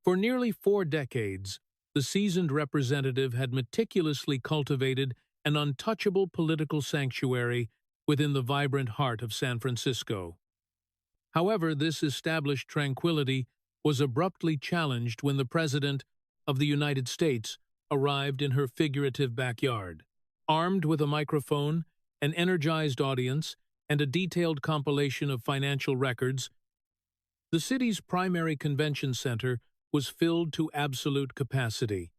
For nearly 4 decades, the seasoned representative had meticulously cultivated an untouchable political sanctuary within the vibrant heart of San Francisco. However, this established tranquility was abruptly challenged when the President of the United States arrived in her figurative backyard. Armed with a microphone, an energized audience, and a detailed compilation of financial records, the city's primary convention center was filled to absolute capacity,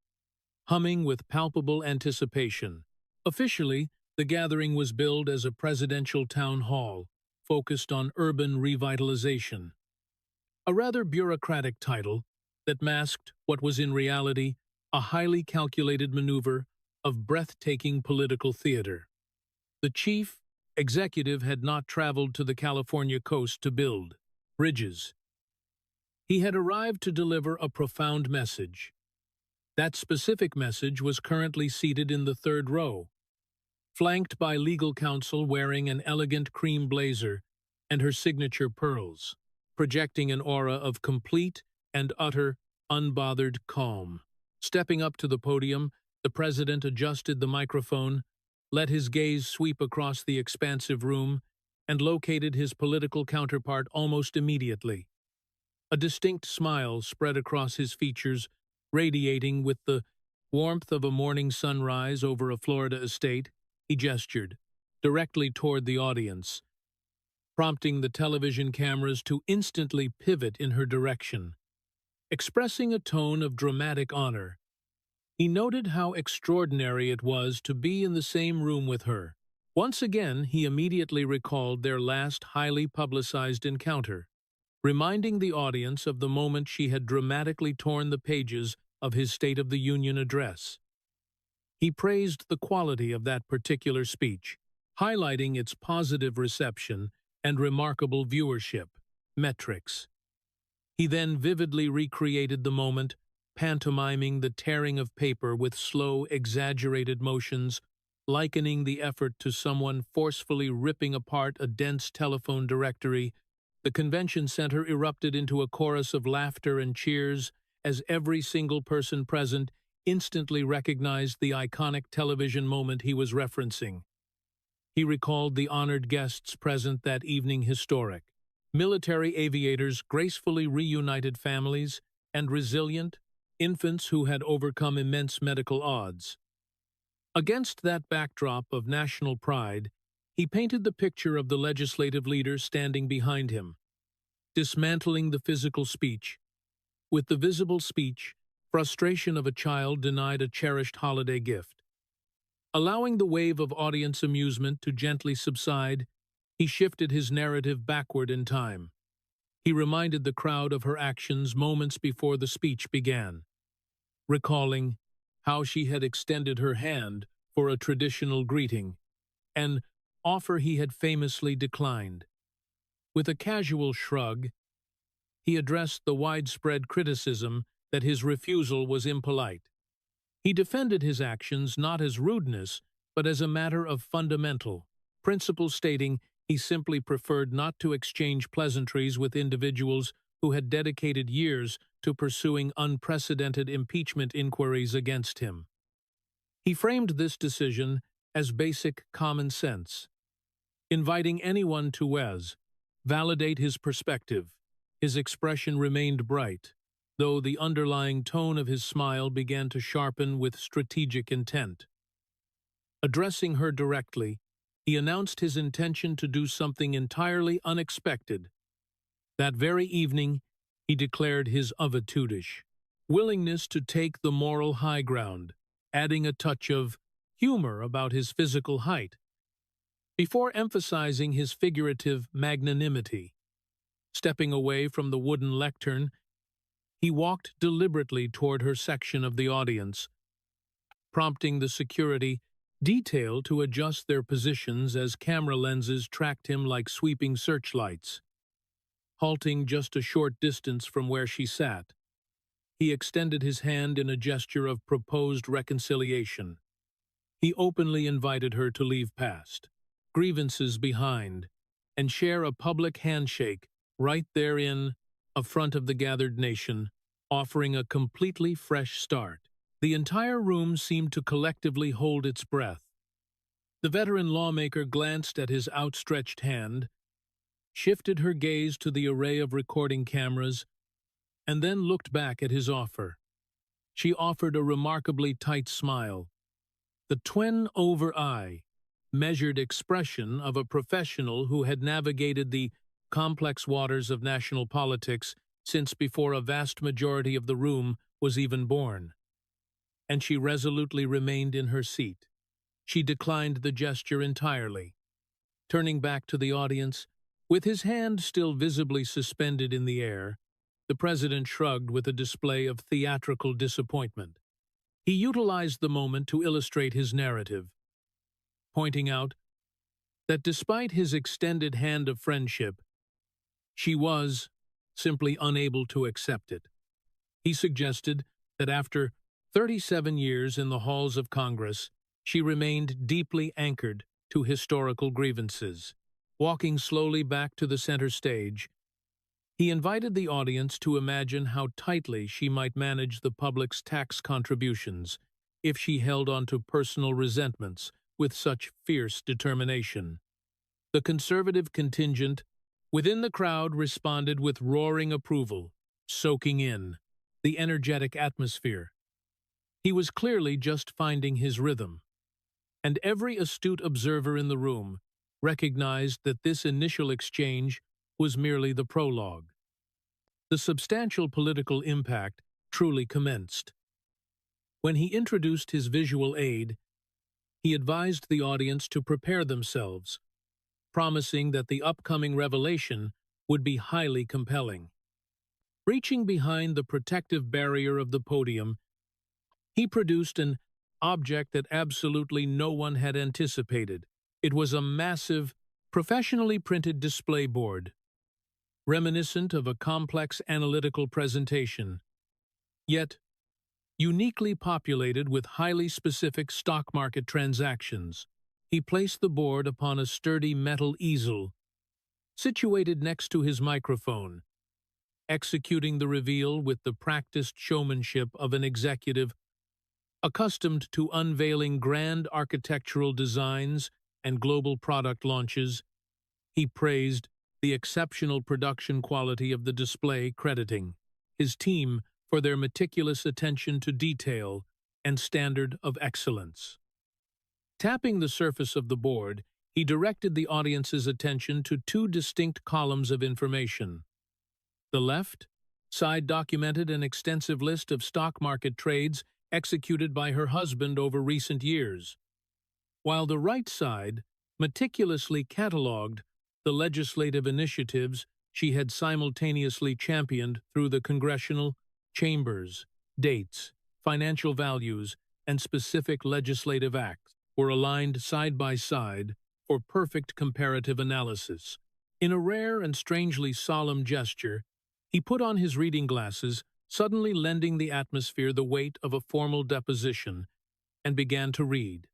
humming with palpable anticipation. Officially, the gathering was billed as a presidential town hall, focused on urban revitalization. A rather bureaucratic title that masked what was in reality a highly calculated maneuver of breathtaking political theater. The chief executive had not traveled to the California coast to build bridges. He had arrived to deliver a profound message. That specific message was currently seated in the third row, flanked by legal counsel wearing an elegant cream blazer and her signature pearls, projecting an aura of complete and utter, unbothered calm. Stepping up to the podium, the president adjusted the microphone, let his gaze sweep across the expansive room, and located his political counterpart almost immediately. A distinct smile spread across his features, radiating with the warmth of a morning sunrise over a Florida estate. He gestured directly toward the audience, prompting the television cameras to instantly pivot in her direction. Expressing a tone of dramatic honor, he noted how extraordinary it was to be in the same room with her. Once again, he immediately recalled their last highly publicized encounter, reminding the audience of the moment she had dramatically torn the pages of his State of the Union address. He praised the quality of that particular speech, highlighting its positive reception and remarkable viewership metrics. He then vividly recreated the moment, pantomiming the tearing of paper with slow, exaggerated motions, likening the effort to someone forcefully ripping apart a dense telephone directory. The convention center erupted into a chorus of laughter and cheers as every single person present instantly recognized the iconic television moment he was referencing. He recalled the honored guests present that evening historic: military aviators, gracefully reunited families, and resilient infants who had overcome immense medical odds. Against that backdrop of national pride, he painted the picture of the legislative leader standing behind him, dismantling the physical speech. With the visible speech, frustration of a child denied a cherished holiday gift. Allowing the wave of audience amusement to gently subside, he shifted his narrative backward in time. He reminded the crowd of her actions moments before the speech began, recalling how she had extended her hand for a traditional greeting, an offer he had famously declined. With a casual shrug, he addressed the widespread criticism that his refusal was impolite. He defended his actions not as rudeness, but as a matter of fundamental principle, stating he simply preferred not to exchange pleasantries with individuals who had dedicated years to pursuing unprecedented impeachment inquiries against him. He framed this decision as basic common sense, inviting anyone to validate his perspective. His expression remained bright, though the underlying tone of his smile began to sharpen with strategic intent. Addressing her directly, he announced his intention to do something entirely unexpected. That very evening, he declared his avatudish willingness to take the moral high ground, adding a touch of humor about his physical height, before emphasizing his figurative magnanimity. Stepping away from the wooden lectern, he walked deliberately toward her section of the audience, prompting the security detail to adjust their positions as camera lenses tracked him like sweeping searchlights. Halting just a short distance from where she sat, he extended his hand in a gesture of proposed reconciliation. He openly invited her to leave past grievances behind and share a public handshake right there in front of the gathered nation. offering a completely fresh start. The entire room seemed to collectively hold its breath. The veteran lawmaker glanced at his outstretched hand, shifted her gaze to the array of recording cameras, and then looked back at his offer. She offered a remarkably tight smile, the twin-over-eye, measured expression of a professional who had navigated the complex waters of national politics since before a vast majority of the room was even born. And she resolutely remained in her seat. She declined the gesture entirely. Turning back to the audience, with his hand still visibly suspended in the air, the president shrugged with a display of theatrical disappointment. He utilized the moment to illustrate his narrative, pointing out that despite his extended hand of friendship, she was simply unable to accept it. He suggested that after 37 years in the halls of Congress, she remained deeply anchored to historical grievances. Walking slowly back to the center stage, he invited the audience to imagine how tightly she might manage the public's tax contributions if she held on to personal resentments with such fierce determination. The conservative contingent within the crowd responded with roaring approval, soaking in the energetic atmosphere. He was clearly just finding his rhythm, and every astute observer in the room recognized that this initial exchange was merely the prologue. The substantial political impact truly commenced. When he introduced his visual aid, he advised the audience to prepare themselves, promising that the upcoming revelation would be highly compelling. Reaching behind the protective barrier of the podium, he produced an object that absolutely no one had anticipated. It was a massive, professionally printed display board, reminiscent of a complex analytical presentation, yet uniquely populated with highly specific stock market transactions. He placed the board upon a sturdy metal easel, situated next to his microphone, executing the reveal with the practiced showmanship of an executive accustomed to unveiling grand architectural designs and global product launches. He praised the exceptional production quality of the display, crediting his team for their meticulous attention to detail and standard of excellence. Tapping the surface of the board, he directed the audience's attention to two distinct columns of information. The left side documented an extensive list of stock market trades executed by her husband over recent years, while the right side meticulously catalogued the legislative initiatives she had simultaneously championed through the congressional chambers. Dates, financial values, and specific legislative acts were aligned side by side for perfect comparative analysis. In a rare and strangely solemn gesture, he put on his reading glasses, suddenly lending the atmosphere the weight of a formal deposition, and began to read.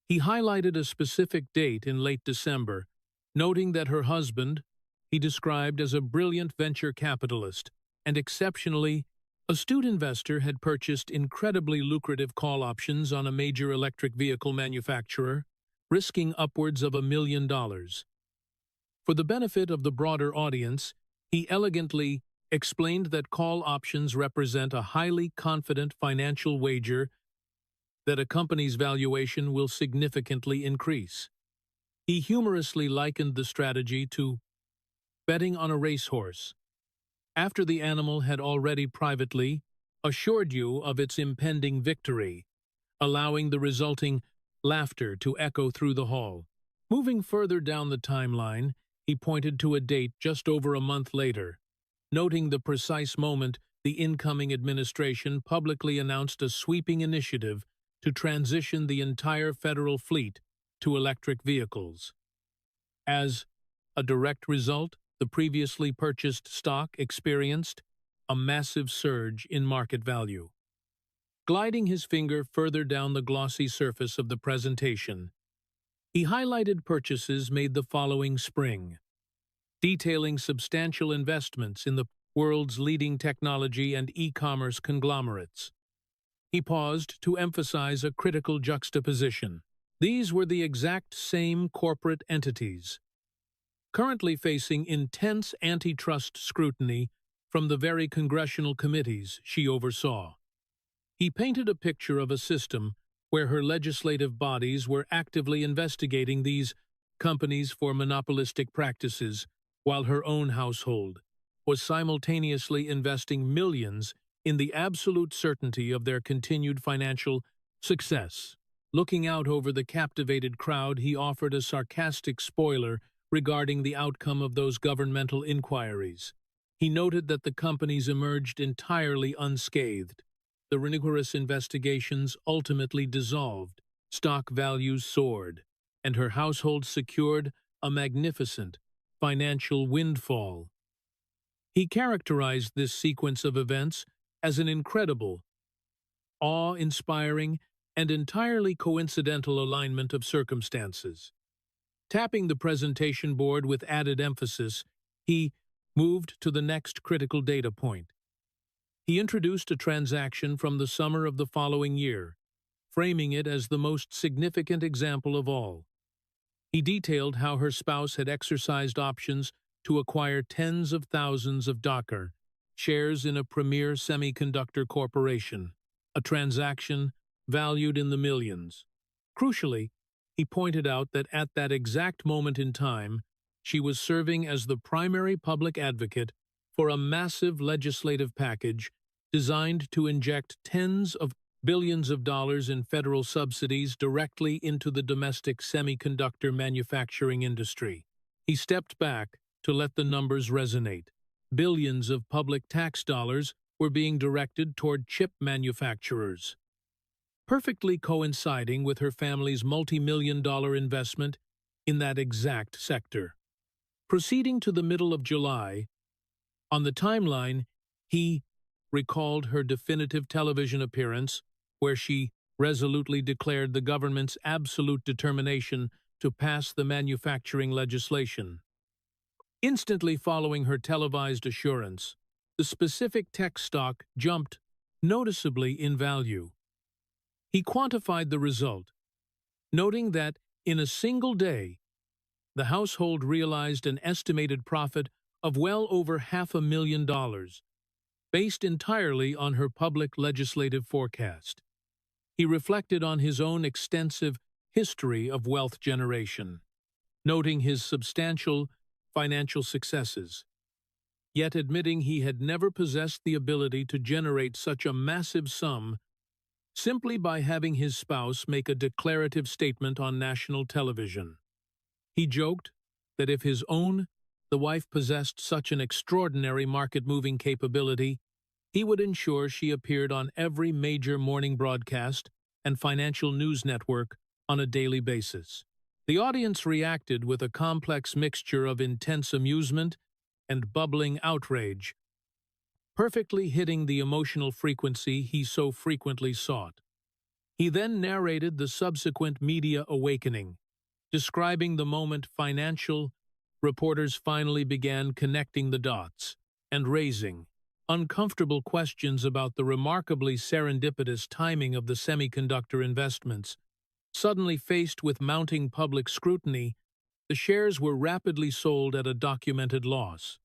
He highlighted a specific date in late December, noting that her husband, he described as a brilliant venture capitalist and exceptionally astute investor, had purchased incredibly lucrative call options on a major electric vehicle manufacturer, risking upwards of $1 million. For the benefit of the broader audience, he elegantly explained that call options represent a highly confident financial wager that a company's valuation will significantly increase. He humorously likened the strategy to betting on a racehorse, after the animal had already privately assured you of its impending victory, allowing the resulting laughter to echo through the hall. Moving further down the timeline, he pointed to a date just over a month later, noting the precise moment the incoming administration publicly announced a sweeping initiative to transition the entire federal fleet to electric vehicles. As a direct result, the previously purchased stock experienced a massive surge in market value. Gliding his finger further down the glossy surface of the presentation, he highlighted purchases made the following spring, detailing substantial investments in the world's leading technology and e-commerce conglomerates. He paused to emphasize a critical juxtaposition. These were the exact same corporate entities, currently facing intense antitrust scrutiny from the very congressional committees she oversaw. He painted a picture of a system where her legislative bodies were actively investigating these companies for monopolistic practices, while her own household was simultaneously investing millions in the absolute certainty of their continued financial success. Looking out over the captivated crowd, he offered a sarcastic spoiler regarding the outcome of those governmental inquiries. He noted that the companies emerged entirely unscathed. The rigorous investigations ultimately dissolved, stock values soared, and her household secured a magnificent financial windfall. He characterized this sequence of events as an incredible, awe-inspiring, and entirely coincidental alignment of circumstances. Tapping the presentation board with added emphasis, he moved to the next critical data point. He introduced a transaction from the summer of the following year, framing it as the most significant example of all. He detailed how her spouse had exercised options to acquire tens of thousands of Docker shares in a premier semiconductor corporation, a transaction valued in the millions. Crucially, he pointed out that at that exact moment in time, she was serving as the primary public advocate for a massive legislative package designed to inject tens of billions of dollars in federal subsidies directly into the domestic semiconductor manufacturing industry. He stepped back to let the numbers resonate. Billions of public tax dollars were being directed toward chip manufacturers, perfectly coinciding with her family's multi-million-dollar investment in that exact sector. Proceeding to the middle of July, on the timeline, he recalled her definitive television appearance, where she resolutely declared the government's absolute determination to pass the manufacturing legislation. Instantly following her televised assurance, the specific tech stock jumped noticeably in value. He quantified the result, noting that in a single day, the household realized an estimated profit of well over $500,000, based entirely on her public legislative forecast. He reflected on his own extensive history of wealth generation, noting his substantial financial successes, yet admitting he had never possessed the ability to generate such a massive sum simply by having his spouse make a declarative statement on national television. He joked that if the wife possessed such an extraordinary market-moving capability, he would ensure she appeared on every major morning broadcast and financial news network on a daily basis. The audience reacted with a complex mixture of intense amusement and bubbling outrage, perfectly hitting the emotional frequency he so frequently sought. He then narrated the subsequent media awakening, describing the moment financial reporters finally began connecting the dots and raising uncomfortable questions about the remarkably serendipitous timing of the semiconductor investments. Suddenly faced with mounting public scrutiny, the shares were rapidly sold at a documented loss.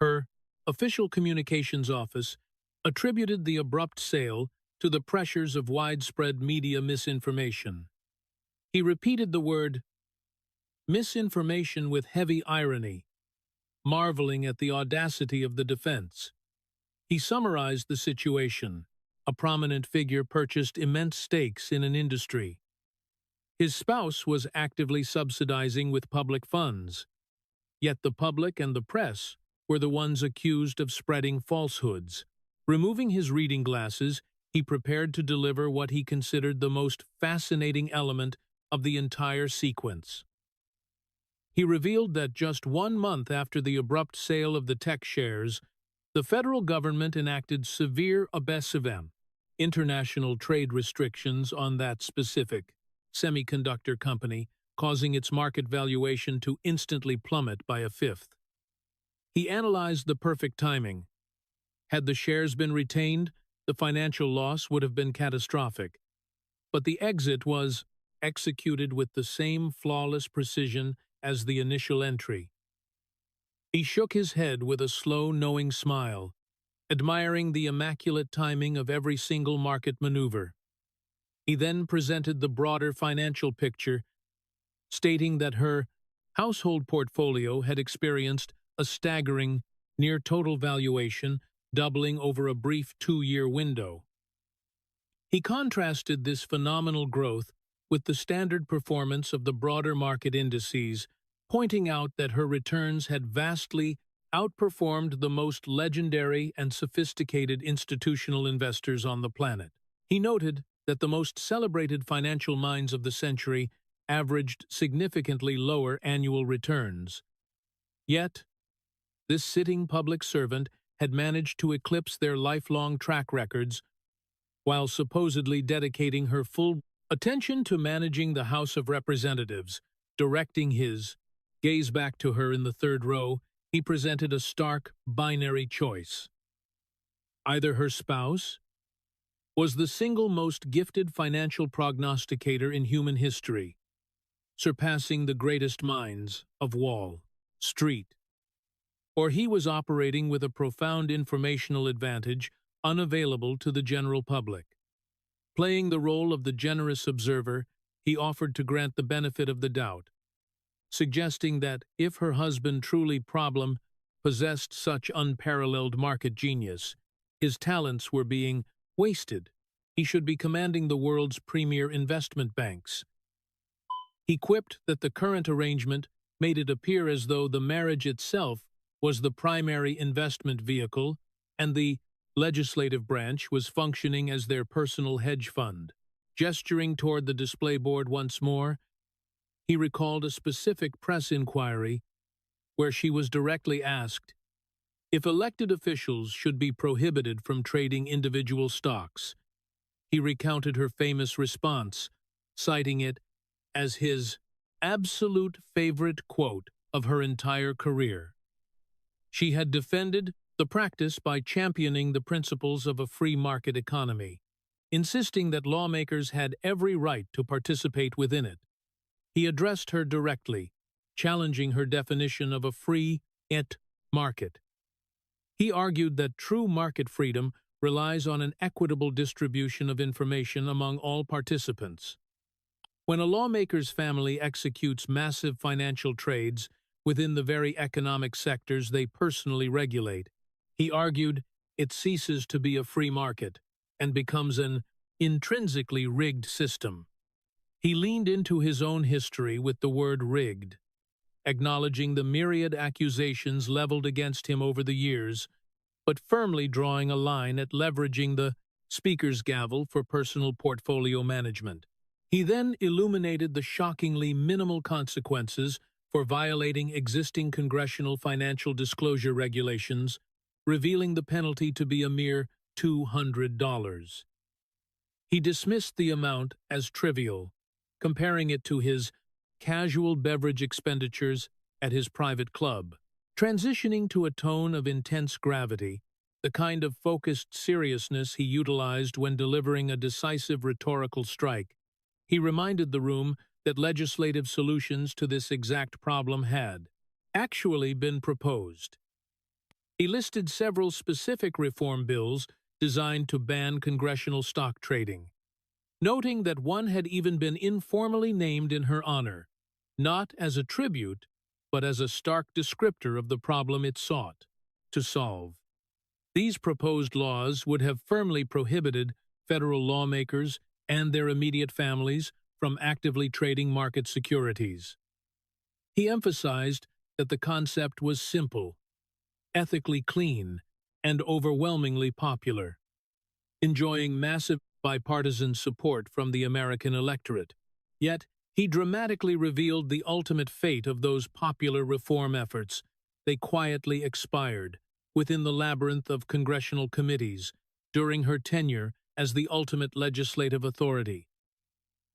Her official communications office attributed the abrupt sale to the pressures of widespread media misinformation. He repeated the word misinformation with heavy irony, marveling at the audacity of the defense. He summarized the situation. A prominent figure purchased immense stakes in an industry. His spouse was actively subsidizing with public funds, yet the public and the press were the ones accused of spreading falsehoods. Removing his reading glasses, he prepared to deliver what he considered the most fascinating element of the entire sequence. He revealed that just 1 month after the abrupt sale of the tech shares, the federal government enacted severe ABESIVM, international trade restrictions on that specific semiconductor company, causing its market valuation to instantly plummet by a fifth. He analyzed the perfect timing, Had the shares been retained, the financial loss would have been catastrophic. But the exit was executed with the same flawless precision as the initial entry. He shook his head with a slow, knowing smile, admiring the immaculate timing of every single market maneuver. He then presented the broader financial picture, stating that her household portfolio had experienced a staggering, near-total valuation, doubling over a brief 2-year window. He contrasted this phenomenal growth with the standard performance of the broader market indices, pointing out that her returns had vastly outperformed the most legendary and sophisticated institutional investors on the planet. He noted that the most celebrated financial minds of the century averaged significantly lower annual returns. Yet, this sitting public servant had managed to eclipse their lifelong track records while supposedly dedicating her full attention to managing the House of Representatives. Directing his gaze back to her in the third row, he presented a stark, binary choice. Either her spouse was the single most gifted financial prognosticator in human history, surpassing the greatest minds of Wall Street, or he was operating with a profound informational advantage unavailable to the general public. Playing the role of the generous observer, he offered to grant the benefit of the doubt, suggesting that if her husband truly possessed such unparalleled market genius, his talents were being wasted. He should be commanding the world's premier investment banks. He quipped that the current arrangement made it appear as though the marriage itself was the primary investment vehicle and the legislative branch was functioning as their personal hedge fund. Gesturing toward the display board once more, he recalled a specific press inquiry where she was directly asked if elected officials should be prohibited from trading individual stocks. He recounted her famous response, citing it as his absolute favorite quote of her entire career. She had defended the practice by championing the principles of a free market economy, insisting that lawmakers had every right to participate within it. He addressed her directly, challenging her definition of a free market. He argued that true market freedom relies on an equitable distribution of information among all participants. When a lawmaker's family executes massive financial trades within the very economic sectors they personally regulate, he argued, it ceases to be a free market and becomes an intrinsically rigged system. He leaned into his own history with the word rigged, acknowledging the myriad accusations leveled against him over the years, but firmly drawing a line at leveraging the speaker's gavel for personal portfolio management. He then illuminated the shockingly minimal consequences for violating existing congressional financial disclosure regulations, revealing the penalty to be a mere $200. He dismissed the amount as trivial, comparing it to his casual beverage expenditures at his private club. Transitioning to a tone of intense gravity, the kind of focused seriousness he utilized when delivering a decisive rhetorical strike, he reminded the room that legislative solutions to this exact problem had actually been proposed. He listed several specific reform bills designed to ban congressional stock trading, noting that one had even been informally named in her honor, not as a tribute, but as a stark descriptor of the problem it sought to solve. These proposed laws would have firmly prohibited federal lawmakers and their immediate families from actively trading market securities. He emphasized that the concept was simple, ethically clean, and overwhelmingly popular, enjoying massive bipartisan support from the American electorate. Yet, he dramatically revealed the ultimate fate of those popular reform efforts. They quietly expired within the labyrinth of congressional committees during her tenure as the ultimate legislative authority.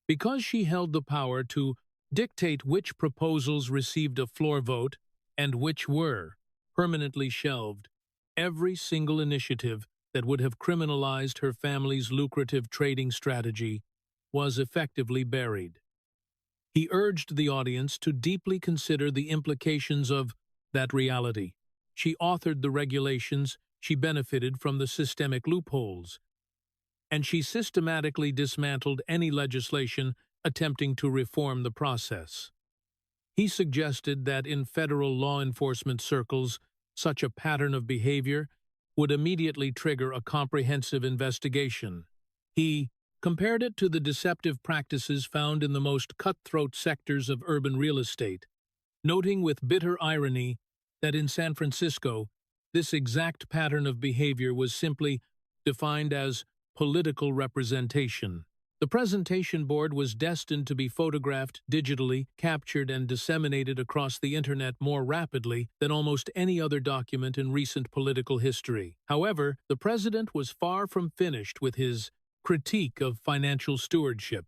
Because she held the power to dictate which proposals received a floor vote and which were permanently shelved, every single initiative that would have criminalized her family's lucrative trading strategy was effectively buried. He urged the audience to deeply consider the implications of that reality. She authored the regulations, she benefited from the systemic loopholes, and she systematically dismantled any legislation attempting to reform the process. He suggested that in federal law enforcement circles, such a pattern of behavior would immediately trigger a comprehensive investigation. He compared it to the deceptive practices found in the most cutthroat sectors of urban real estate, noting with bitter irony that in San Francisco, this exact pattern of behavior was simply defined as political representation. The presentation board was destined to be photographed digitally, captured, and disseminated across the internet more rapidly than almost any other document in recent political history. However, the president was far from finished with his critique of financial stewardship.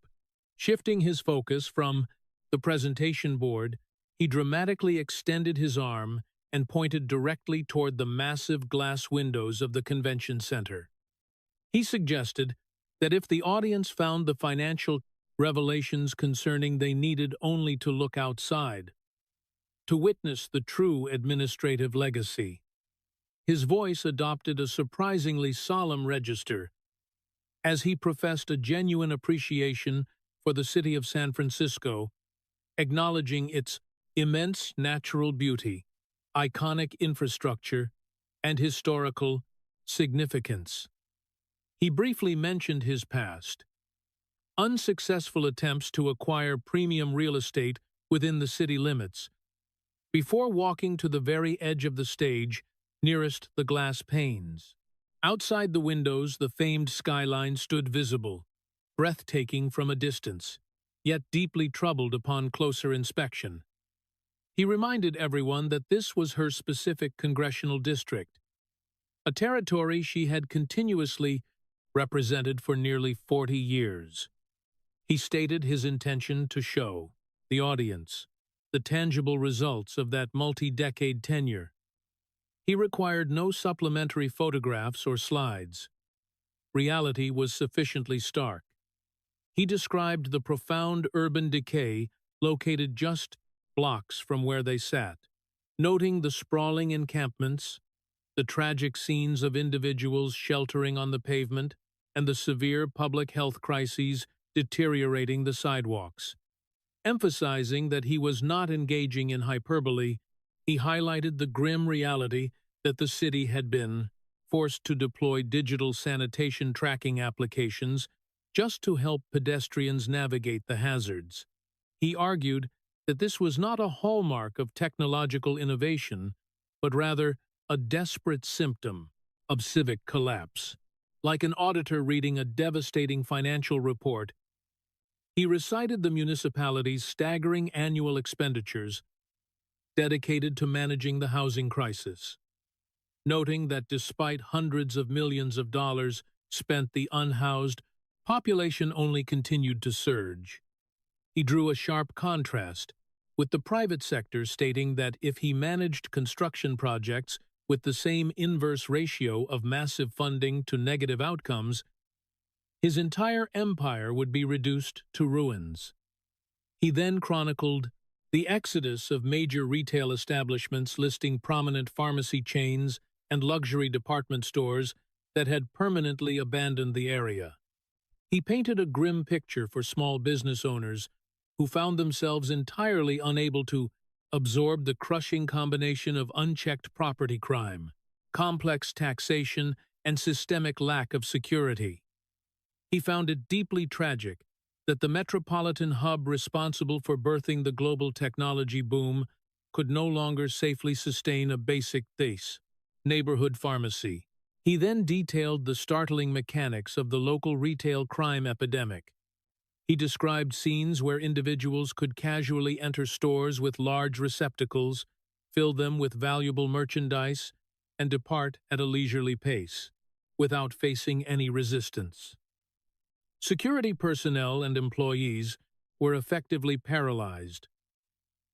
Shifting his focus from the presentation board, he dramatically extended his arm and pointed directly toward the massive glass windows of the convention center. He suggested that if the audience found the financial revelations concerning, they needed only to look outside to witness the true administrative legacy. His voice adopted a surprisingly solemn register as he professed a genuine appreciation for the city of San Francisco, acknowledging its immense natural beauty, iconic infrastructure, and historical significance. He briefly mentioned his past, unsuccessful attempts to acquire premium real estate within the city limits, before walking to the very edge of the stage nearest the glass panes. Outside the windows, the famed skyline stood visible, breathtaking from a distance, yet deeply troubled upon closer inspection. He reminded everyone that this was her specific congressional district, a territory she had continuously represented for nearly 40 years. He stated his intention to show the audience the tangible results of that multi-decade tenure. He required no supplementary photographs or slides. Reality was sufficiently stark. He described the profound urban decay located just blocks from where they sat, noting the sprawling encampments, the tragic scenes of individuals sheltering on the pavement, and the severe public health crises deteriorating the sidewalks. Emphasizing that he was not engaging in hyperbole, he highlighted the grim reality that the city had been forced to deploy digital sanitation tracking applications just to help pedestrians navigate the hazards. He argued that this was not a hallmark of technological innovation, but rather a desperate symptom of civic collapse. Like an auditor reading a devastating financial report, he recited the municipality's staggering annual expenditures dedicated to managing the housing crisis, noting that despite hundreds of millions of dollars spent, the unhoused population only continued to surge. He drew a sharp contrast with the private sector, stating that if he managed construction projects with the same inverse ratio of massive funding to negative outcomes, his entire empire would be reduced to ruins. He then chronicled the exodus of major retail establishments, listing prominent pharmacy chains and luxury department stores that had permanently abandoned the area. He painted a grim picture for small business owners who found themselves entirely unable to absorb the crushing combination of unchecked property crime, complex taxation, and systemic lack of security. He found it deeply tragic that the metropolitan hub responsible for birthing the global technology boom could no longer safely sustain a basic neighborhood pharmacy. He then detailed the startling mechanics of the local retail crime epidemic. He described scenes where individuals could casually enter stores with large receptacles, fill them with valuable merchandise, and depart at a leisurely pace, without facing any resistance. Security personnel and employees were effectively paralyzed,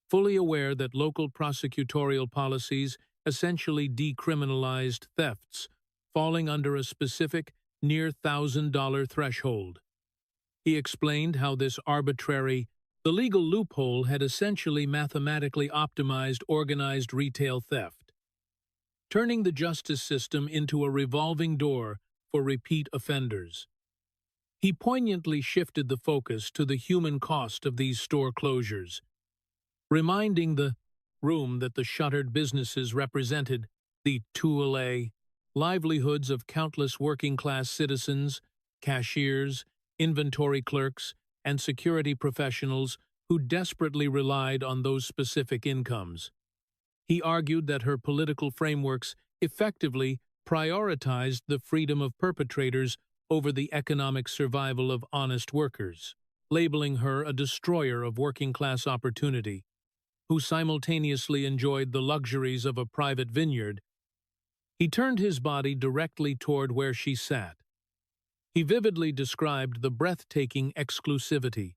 fully aware that local prosecutorial policies essentially decriminalized thefts, falling under a specific near $1,000 threshold. He explained how this the legal loophole had essentially mathematically optimized organized retail theft, turning the justice system into a revolving door for repeat offenders. He poignantly shifted the focus to the human cost of these store closures, reminding the room that the shuttered businesses represented the livelihoods of countless working-class citizens, cashiers, inventory clerks, and security professionals who desperately relied on those specific incomes. He argued that her political frameworks effectively prioritized the freedom of perpetrators over the economic survival of honest workers, labeling her a destroyer of working-class opportunity, who simultaneously enjoyed the luxuries of a private vineyard. He turned his body directly toward where she sat. He vividly described the breathtaking exclusivity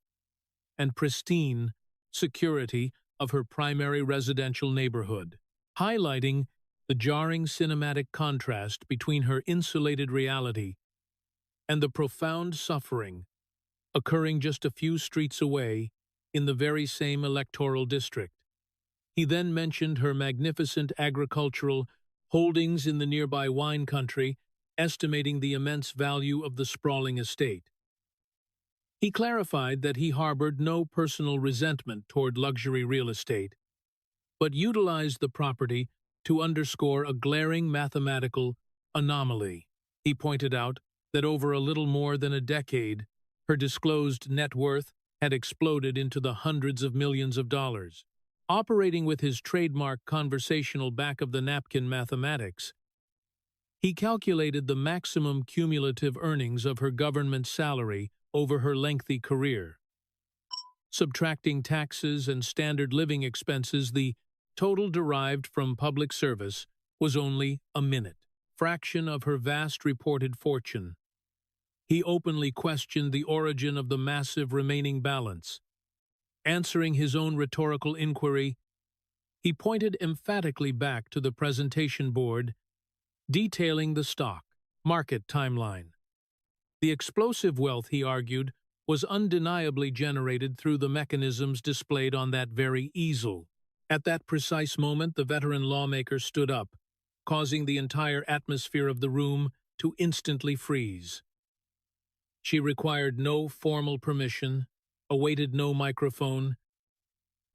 and pristine security of her primary residential neighborhood, highlighting the jarring cinematic contrast between her insulated reality and the profound suffering occurring just a few streets away in the very same electoral district. He then mentioned her magnificent agricultural holdings in the nearby wine country, estimating the immense value of the sprawling estate. He clarified that he harbored no personal resentment toward luxury real estate, but utilized the property to underscore a glaring mathematical anomaly. He pointed out that over a little more than a decade, her disclosed net worth had exploded into the hundreds of millions of dollars. Operating with his trademark conversational back-of-the-napkin mathematics, he calculated the maximum cumulative earnings of her government salary over her lengthy career. Subtracting taxes and standard living expenses, the total derived from public service was only a fraction of her vast reported fortune. He openly questioned the origin of the massive remaining balance. Answering his own rhetorical inquiry, he pointed emphatically back to the presentation board, detailing the stock market timeline. The explosive wealth, he argued, was undeniably generated through the mechanisms displayed on that very easel. At that precise moment, the veteran lawmaker stood up, causing the entire atmosphere of the room to instantly freeze. She required no formal permission, awaited no microphone,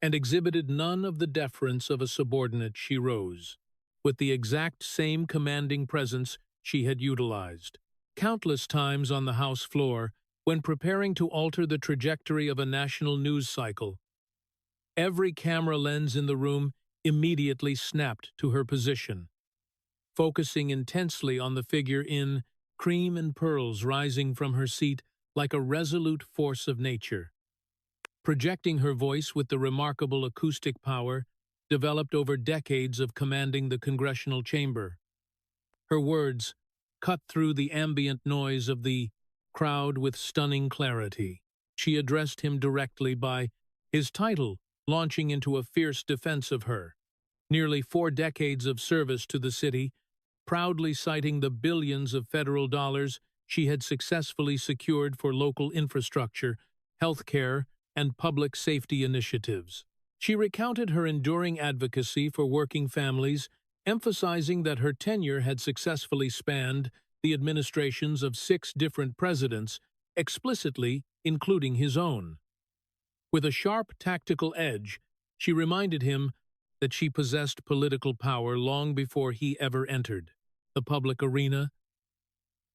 and exhibited none of the deference of a subordinate. She rose, with the exact same commanding presence she had utilized countless times on the House floor when preparing to alter the trajectory of a national news cycle. Every camera lens in the room immediately snapped to her position, focusing intensely on the figure in cream and pearls rising from her seat like a resolute force of nature. Projecting her voice with the remarkable acoustic power developed over decades of commanding the congressional chamber. Her words cut through the ambient noise of the crowd with stunning clarity. She addressed him directly by his title, launching into a fierce defense of her. Nearly 4 decades of service to the city, proudly citing the billions of federal dollars she had successfully secured for local infrastructure, healthcare, and public safety initiatives. She recounted her enduring advocacy for working families, emphasizing that her tenure had successfully spanned the administrations of 6 different presidents, explicitly including his own. With a sharp tactical edge, she reminded him that she possessed political power long before he ever entered the public arena,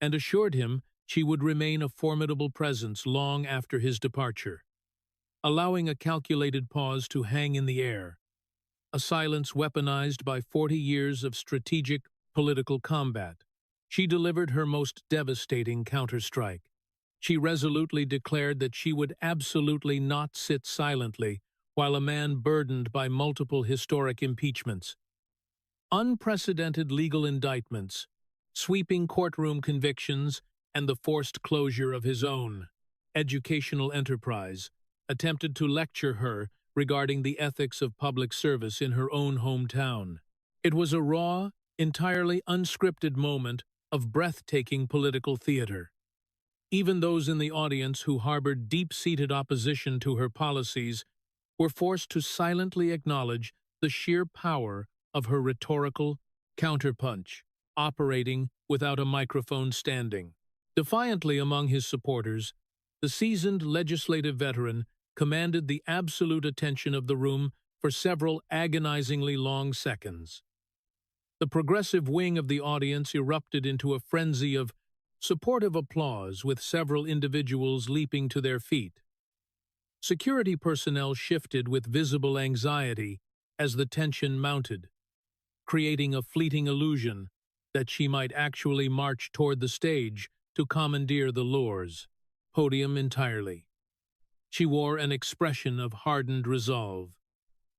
and assured him she would remain a formidable presence long after his departure. Allowing a calculated pause to hang in the air, a silence weaponized by 40 years of strategic political combat, she delivered her most devastating counterstrike. She resolutely declared that she would absolutely not sit silently while a man burdened by multiple historic impeachments, unprecedented legal indictments, sweeping courtroom convictions, and the forced closure of his own educational enterprise, attempted to lecture her regarding the ethics of public service in her own hometown. It was a raw, entirely unscripted moment of breathtaking political theater. Even those in the audience who harbored deep-seated opposition to her policies were forced to silently acknowledge the sheer power of her rhetorical counterpunch, operating without a microphone standing. Defiantly among his supporters, the seasoned legislative veteran commanded the absolute attention of the room for several agonizingly long seconds. The progressive wing of the audience erupted into a frenzy of supportive applause, with several individuals leaping to their feet. Security personnel shifted with visible anxiety as the tension mounted, creating a fleeting illusion that she might actually march toward the stage to commandeer the Lore's podium entirely. She wore an expression of hardened resolve,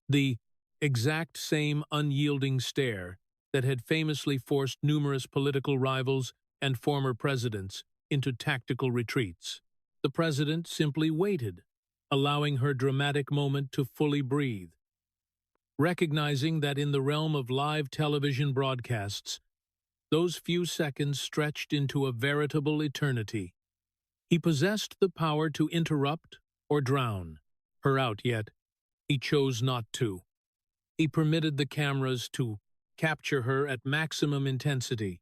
the exact same unyielding stare that had famously forced numerous political rivals and former presidents into tactical retreats. The president simply waited, allowing her dramatic moment to fully breathe. Recognizing that in the realm of live television broadcasts, those few seconds stretched into a veritable eternity, he possessed the power to interrupt or drown her out, yet he chose not to. He permitted the cameras to capture her at maximum intensity,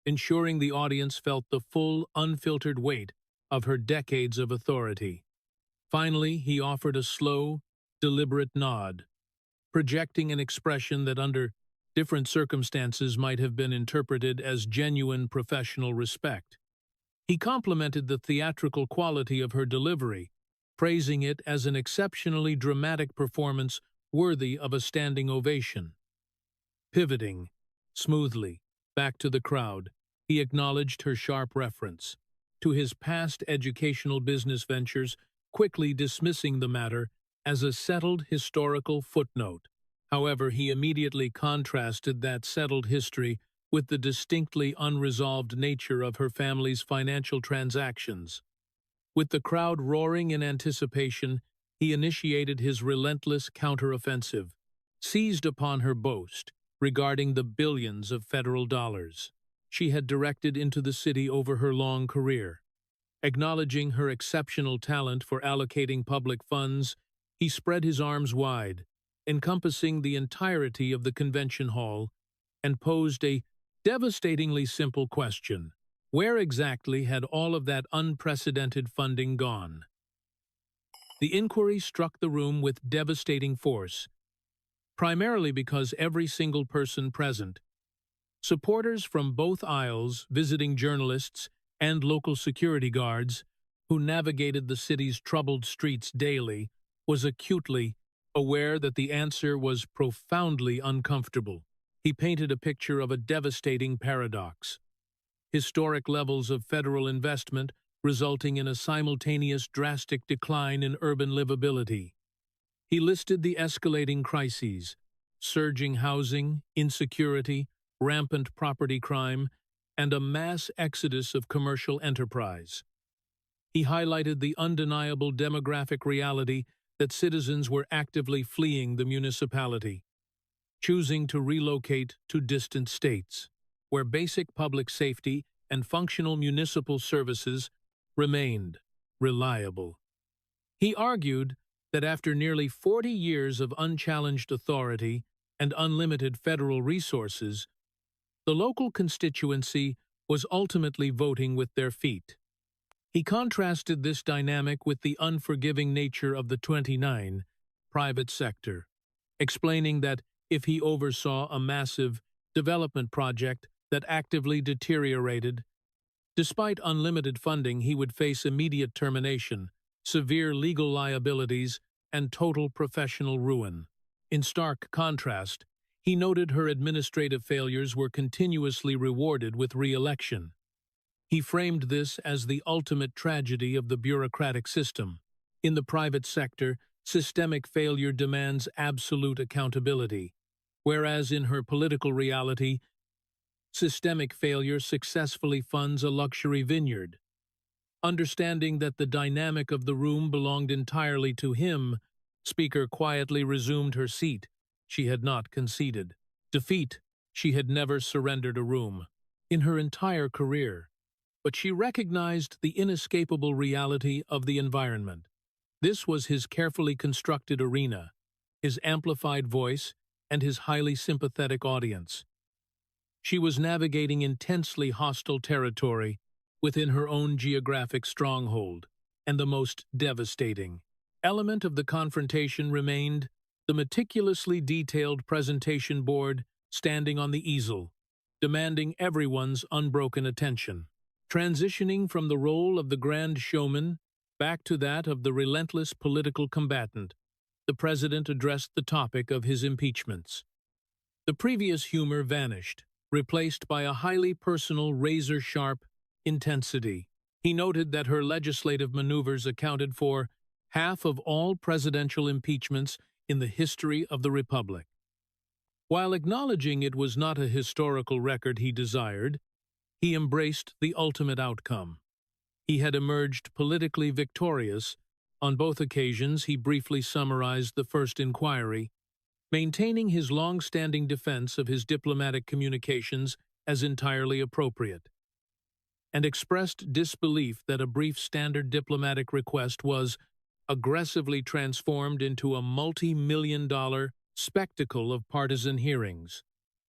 ensuring the audience felt the full, unfiltered weight of her decades of authority. Finally, he offered a slow, deliberate nod, projecting an expression that under different circumstances might have been interpreted as genuine professional respect. He complimented the theatrical quality of her delivery, praising it as an exceptionally dramatic performance worthy of a standing ovation. Pivoting smoothly back to the crowd, he acknowledged her sharp reference to his past educational business ventures, quickly dismissing the matter as a settled historical footnote. However, he immediately contrasted that settled history with the distinctly unresolved nature of her family's financial transactions. With the crowd roaring in anticipation, he initiated his relentless counteroffensive, seized upon her boast regarding the billions of federal dollars she had directed into the city over her long career. Acknowledging her exceptional talent for allocating public funds, he spread his arms wide, encompassing the entirety of the convention hall, and posed a devastatingly simple question: where exactly had all of that unprecedented funding gone? The inquiry struck the room with devastating force, primarily because every single person present, supporters from both aisles, visiting journalists, and local security guards who navigated the city's troubled streets daily, was acutely aware that the answer was profoundly uncomfortable. He painted a picture of a devastating paradox: historic levels of federal investment resulting in a simultaneous drastic decline in urban livability. He listed the escalating crises: surging housing, insecurity, rampant property crime, and a mass exodus of commercial enterprise. He highlighted the undeniable demographic reality that citizens were actively fleeing the municipality, choosing to relocate to distant states, where basic public safety and functional municipal services remained reliable. He argued that after nearly 40 years of unchallenged authority and unlimited federal resources, the local constituency was ultimately voting with their feet. He contrasted this dynamic with the unforgiving nature of the 29 private sector, explaining that if he oversaw a massive development project that actively deteriorated, despite unlimited funding, he would face immediate termination, severe legal liabilities, and total professional ruin. In stark contrast, he noted her administrative failures were continuously rewarded with re-election. He framed this as the ultimate tragedy of the bureaucratic system. In the private sector, systemic failure demands absolute accountability, whereas in her political reality, systemic failure successfully funds a luxury vineyard. Understanding that the dynamic of the room belonged entirely to him, Speaker quietly resumed her seat. She had not conceded. Defeat She had never surrendered a room in her entire career, but she recognized the inescapable reality of the environment. This was his carefully constructed arena, his amplified voice, and his highly sympathetic audience. She was navigating intensely hostile territory within her own geographic stronghold, and the most devastating element of the confrontation remained the meticulously detailed presentation board standing on the easel, demanding everyone's unbroken attention. Transitioning from the role of the grand showman back to that of the relentless political combatant, the president addressed the topic of his impeachments. The previous humor vanished, replaced by a highly personal, razor-sharp intensity. He noted that her legislative maneuvers accounted for half of all presidential impeachments in the history of the Republic. While acknowledging it was not a historical record he desired, he embraced the ultimate outcome. He had emerged politically victorious. On both occasions, he briefly summarized the first inquiry, maintaining his long-standing defense of his diplomatic communications as entirely appropriate, and expressed disbelief that a brief standard diplomatic request was aggressively transformed into a multi-million-dollar spectacle of partisan hearings.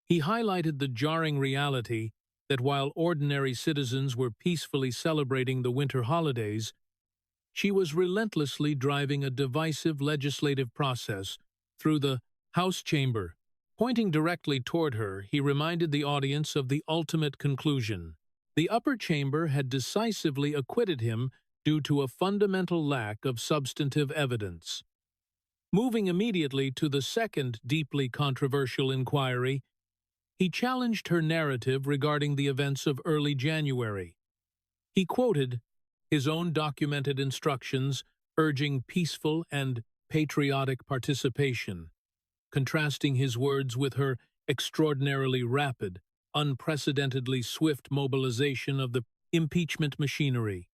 He highlighted the jarring reality that while ordinary citizens were peacefully celebrating the winter holidays, she was relentlessly driving a divisive legislative process through the House chamber. Pointing directly toward her, he reminded the audience of the ultimate conclusion. The upper chamber had decisively acquitted him due to a fundamental lack of substantive evidence. Moving immediately to the second deeply controversial inquiry, he challenged her narrative regarding the events of early January. He quoted his own documented instructions urging peaceful and patriotic participation, contrasting his words with her extraordinarily rapid, unprecedentedly swift mobilization of the impeachment machinery.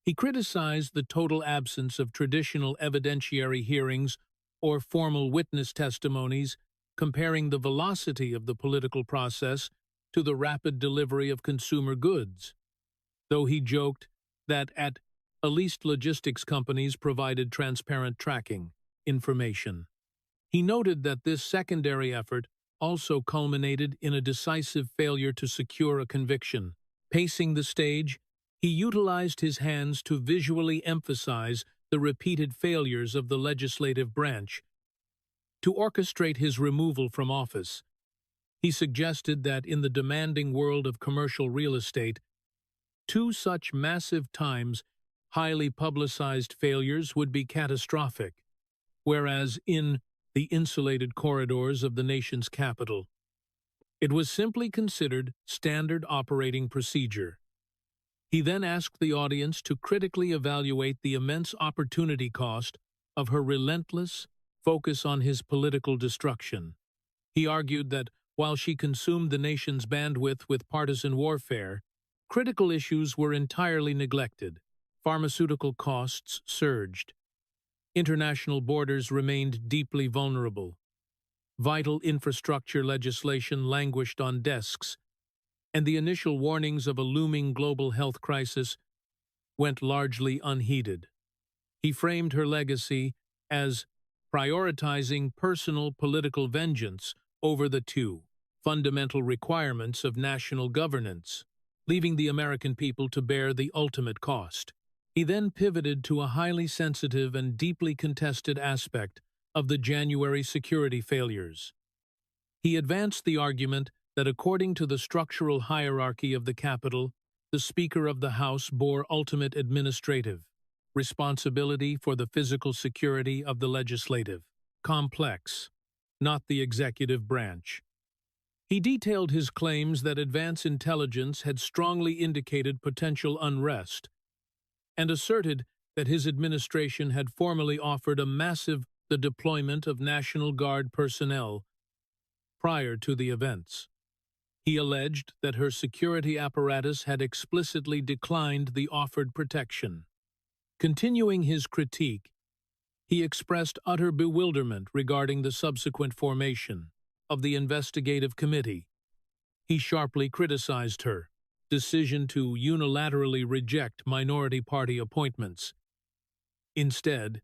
He criticized the total absence of traditional evidentiary hearings or formal witness testimonies, comparing the velocity of the political process to the rapid delivery of consumer goods, though he joked that at least logistics companies provided transparent tracking information. He noted that this secondary effort also culminated in a decisive failure to secure a conviction. Pacing the stage, he utilized his hands to visually emphasize the repeated failures of the legislative branch to orchestrate his removal from office. He suggested that in the demanding world of commercial real estate, two such massive times highly publicized failures would be catastrophic, whereas in the insulated corridors of the nation's capital, it was simply considered standard operating procedure. He then asked the audience to critically evaluate the immense opportunity cost of her relentless focus on his political destruction. He argued that while she consumed the nation's bandwidth with partisan warfare, critical issues were entirely neglected. Pharmaceutical costs surged. International borders remained deeply vulnerable. Vital infrastructure legislation languished on desks, and the initial warnings of a looming global health crisis went largely unheeded. He framed her legacy as prioritizing personal political vengeance over the two fundamental requirements of national governance, leaving the American people to bear the ultimate cost. He then pivoted to a highly sensitive and deeply contested aspect of the January security failures. He advanced the argument that according to the structural hierarchy of the Capitol, the Speaker of the House bore ultimate administrative responsibility for the physical security of the legislative complex, not the executive branch. He detailed his claims that advance intelligence had strongly indicated potential unrest, and asserted that his administration had formally offered the deployment of National Guard personnel prior to the events. He alleged that her security apparatus had explicitly declined the offered protection. Continuing his critique, he expressed utter bewilderment regarding the subsequent formation of the investigative committee, He sharply criticized her decision to unilaterally reject minority party appointments, instead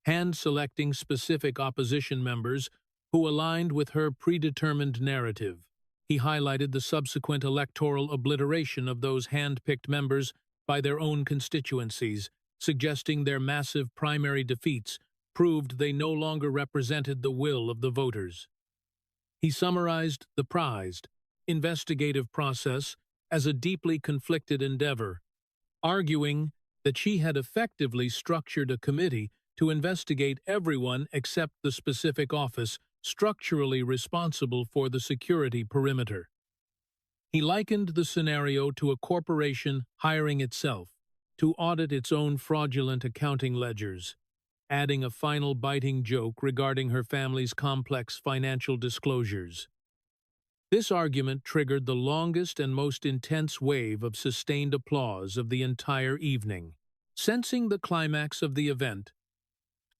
hand-selecting specific opposition members who aligned with her predetermined narrative. He highlighted the subsequent electoral obliteration of those hand-picked members by their own constituencies, suggesting their massive primary defeats proved they no longer represented the will of the voters. He summarized the prized, investigative process as a deeply conflicted endeavor, arguing that she had effectively structured a committee to investigate everyone except the specific office structurally responsible for the security perimeter. He likened the scenario to a corporation hiring itself to audit its own fraudulent accounting ledgers, adding a final biting joke regarding her family's complex financial disclosures. This argument triggered the longest and most intense wave of sustained applause of the entire evening. Sensing the climax of the event,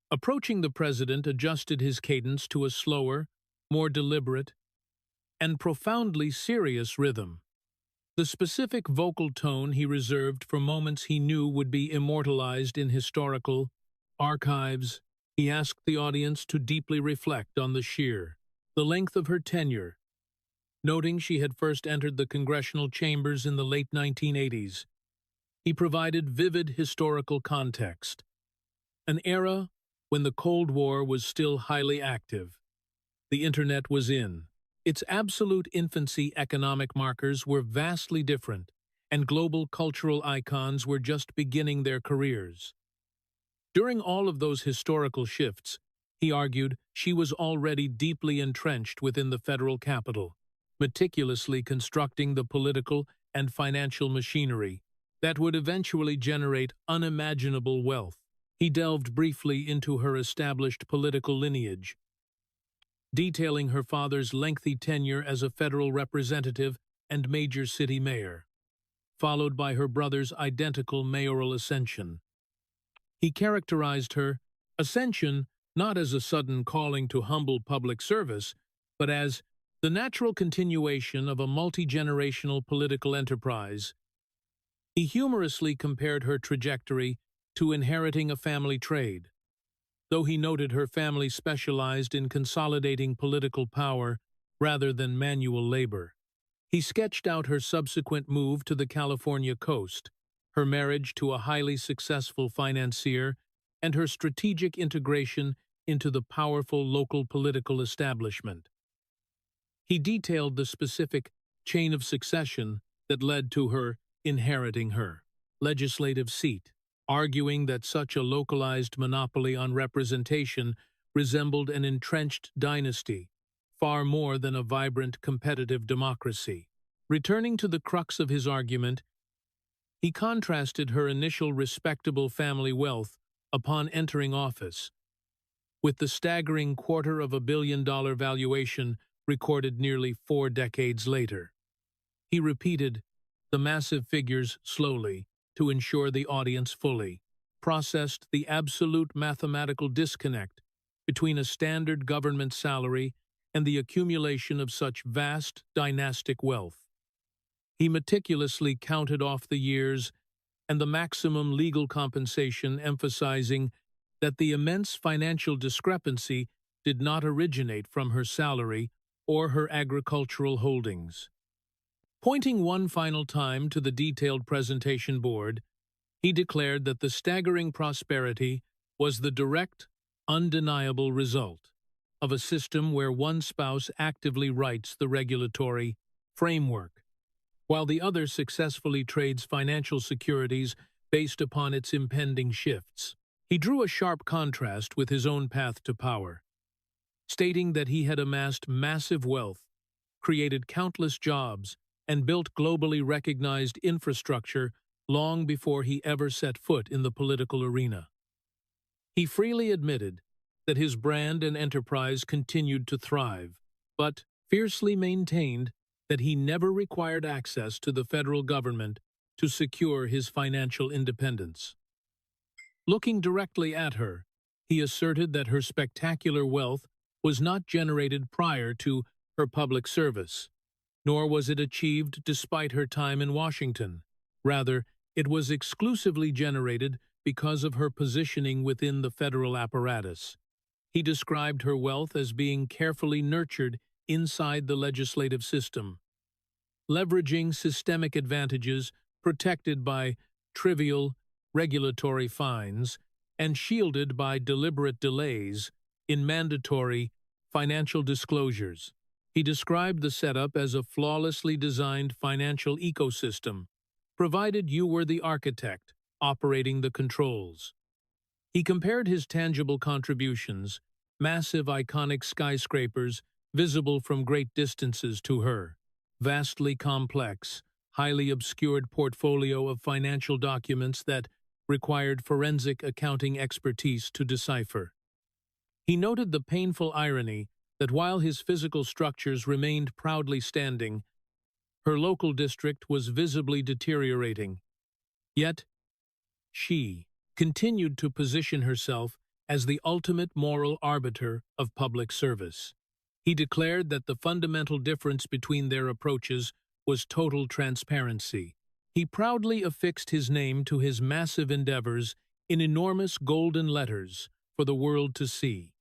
approaching the president adjusted his cadence to a slower, more deliberate, and profoundly serious rhythm. The specific vocal tone he reserved for moments he knew would be immortalized in historical archives. He asked the audience to deeply reflect on the length of her tenure, noting she had first entered the congressional chambers in the late 1980s. He provided vivid historical context, an era when the Cold War was still highly active. The Internet was in its absolute infancy, economic markers were vastly different, and global cultural icons were just beginning their careers. During all of those historical shifts, he argued, she was already deeply entrenched within the federal capital, meticulously constructing the political and financial machinery that would eventually generate unimaginable wealth. He delved briefly into her established political lineage, detailing her father's lengthy tenure as a federal representative and major city mayor, followed by her brother's identical mayoral ascension. He characterized her ascension not as a sudden calling to humble public service, but as the natural continuation of a multi-generational political enterprise. He humorously compared her trajectory to inheriting a family trade, though he noted her family specialized in consolidating political power rather than manual labor. He sketched out her subsequent move to the California coast, her marriage to a highly successful financier, and her strategic integration into the powerful local political establishment. He detailed the specific chain of succession that led to her inheriting her legislative seat, arguing that such a localized monopoly on representation resembled an entrenched dynasty, far more than a vibrant competitive democracy. Returning to the crux of his argument, he contrasted her initial respectable family wealth upon entering office with the staggering $250 million valuation recorded nearly 4 decades later. He repeated the massive figures slowly to ensure the audience fully processed the absolute mathematical disconnect between a standard government salary and the accumulation of such vast dynastic wealth. He meticulously counted off the years and the maximum legal compensation, emphasizing that the immense financial discrepancy did not originate from her salary or her agricultural holdings. Pointing one final time to the detailed presentation board, he declared that the staggering prosperity was the direct, undeniable result of a system where one spouse actively writes the regulatory framework, while the other successfully trades financial securities based upon its impending shifts. He drew a sharp contrast with his own path to power, stating that he had amassed massive wealth, created countless jobs, and built globally recognized infrastructure long before he ever set foot in the political arena. He freely admitted that his brand and enterprise continued to thrive, but fiercely maintained that he never required access to the federal government to secure his financial independence. Looking directly at her, he asserted that her spectacular wealth was not generated prior to her public service, nor was it achieved despite her time in Washington. Rather, it was exclusively generated because of her positioning within the federal apparatus. He described her wealth as being carefully nurtured inside the legislative system, leveraging systemic advantages protected by trivial regulatory fines and shielded by deliberate delays in mandatory financial disclosures. He described the setup as a flawlessly designed financial ecosystem, provided you were the architect operating the controls. He compared his tangible contributions, massive iconic skyscrapers visible from great distances, to her vastly complex, highly obscured portfolio of financial documents that required forensic accounting expertise to decipher. He noted the painful irony that while his physical structures remained proudly standing, her local district was visibly deteriorating. Yet, she continued to position herself as the ultimate moral arbiter of public service. He declared that the fundamental difference between their approaches was total transparency. He proudly affixed his name to his massive endeavors in enormous golden letters for the world to see,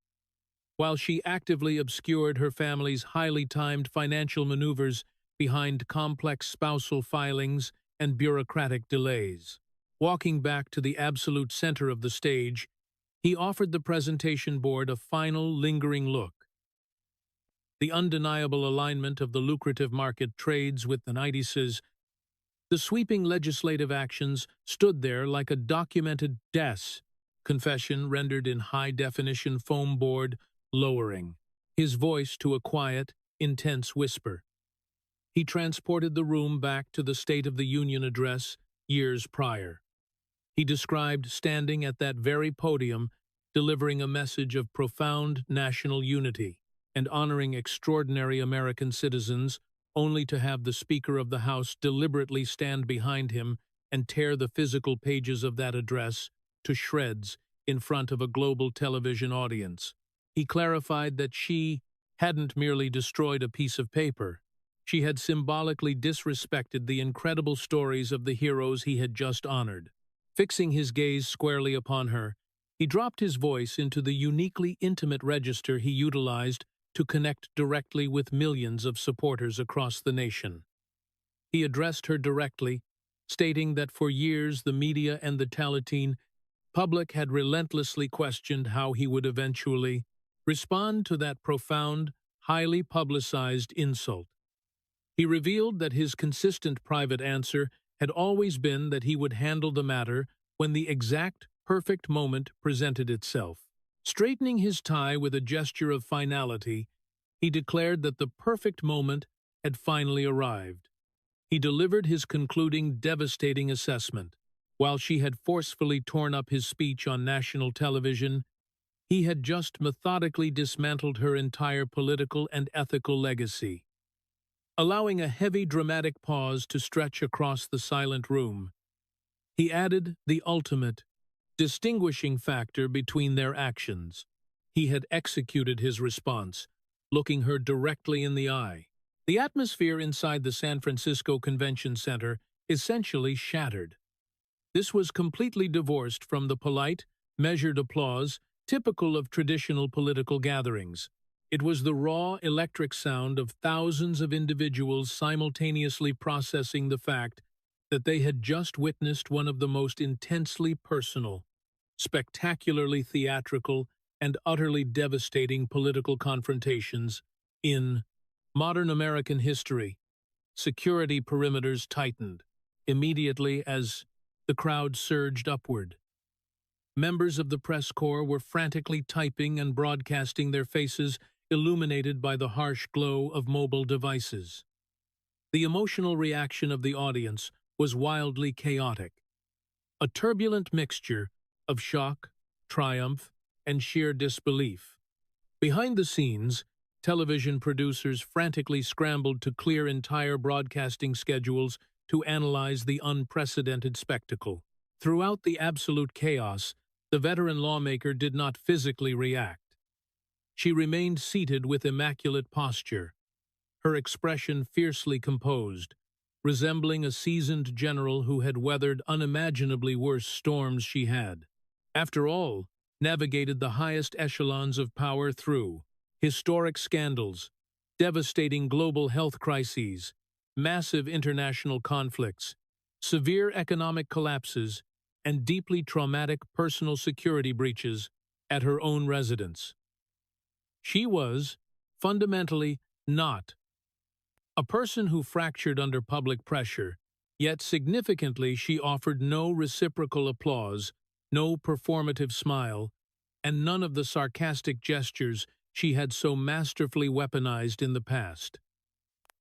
while she actively obscured her family's highly timed financial maneuvers behind complex spousal filings and bureaucratic delays. Walking back to the absolute center of the stage, he offered the presentation board a final, lingering look. The undeniable alignment of the lucrative market trades with the indices, the sweeping legislative actions stood there like a documented death confession rendered in high-definition foam board, lowering his voice to a quiet, intense whisper. He transported the room back to the State of the Union address years prior. He described standing at that very podium, delivering a message of profound national unity and honoring extraordinary American citizens, only to have the Speaker of the House deliberately stand behind him and tear the physical pages of that address to shreds in front of a global television audience. He clarified that she hadn't merely destroyed a piece of paper. She had symbolically disrespected the incredible stories of the heroes he had just honored. Fixing his gaze squarely upon her, he dropped his voice into the uniquely intimate register he utilized to connect directly with millions of supporters across the nation. He addressed her directly, stating that for years the media and the Talatine public had relentlessly questioned how he would eventually respond to that profound, highly publicized insult. He revealed that his consistent private answer had always been that he would handle the matter when the exact, perfect moment presented itself. Straightening his tie with a gesture of finality, he declared that the perfect moment had finally arrived. He delivered his concluding, devastating assessment. While she had forcefully torn up his speech on national television, he had just methodically dismantled her entire political and ethical legacy. Allowing a heavy, dramatic pause to stretch across the silent room, he added the ultimate, distinguishing factor between their actions. He had executed his response, looking her directly in the eye. The atmosphere inside the San Francisco Convention Center essentially shattered. This was completely divorced from the polite, measured applause typical of traditional political gatherings. It was the raw, electric sound of thousands of individuals simultaneously processing the fact that they had just witnessed one of the most intensely personal, spectacularly theatrical, and utterly devastating political confrontations in modern American history. Security perimeters tightened immediately as the crowd surged upward. Members of the press corps were frantically typing and broadcasting, their faces illuminated by the harsh glow of mobile devices. The emotional reaction of the audience was wildly chaotic, a turbulent mixture of shock, triumph, and sheer disbelief. Behind the scenes, television producers frantically scrambled to clear entire broadcasting schedules to analyze the unprecedented spectacle. Throughout the absolute chaos, the veteran lawmaker did not physically react. She remained seated with immaculate posture, her expression fiercely composed, resembling a seasoned general who had weathered unimaginably worse storms she had, after all, navigated the highest echelons of power through historic scandals, devastating global health crises, massive international conflicts, severe economic collapses, and deeply traumatic personal security breaches at her own residence. She was, fundamentally, not a person who fractured under public pressure, yet significantly she offered no reciprocal applause, no performative smile, and none of the sarcastic gestures she had so masterfully weaponized in the past.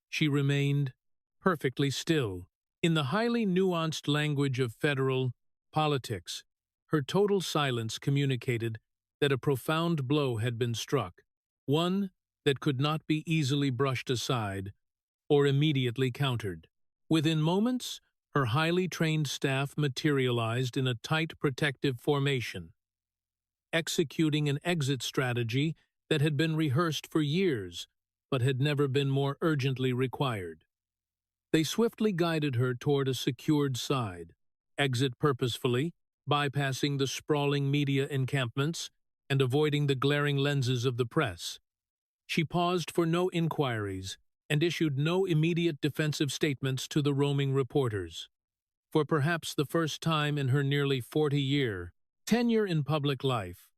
She remained perfectly still. In the highly nuanced language of federal politics, her total silence communicated that a profound blow had been struck, one that could not be easily brushed aside or immediately countered. Within moments, her highly trained staff materialized in a tight protective formation, executing an exit strategy that had been rehearsed for years but had never been more urgently required. They swiftly guided her toward a secured side, exit purposefully, bypassing the sprawling media encampments and avoiding the glaring lenses of the press. She paused for no inquiries and issued no immediate defensive statements to the roaming reporters. For perhaps the first time in her nearly 40-year tenure in public life,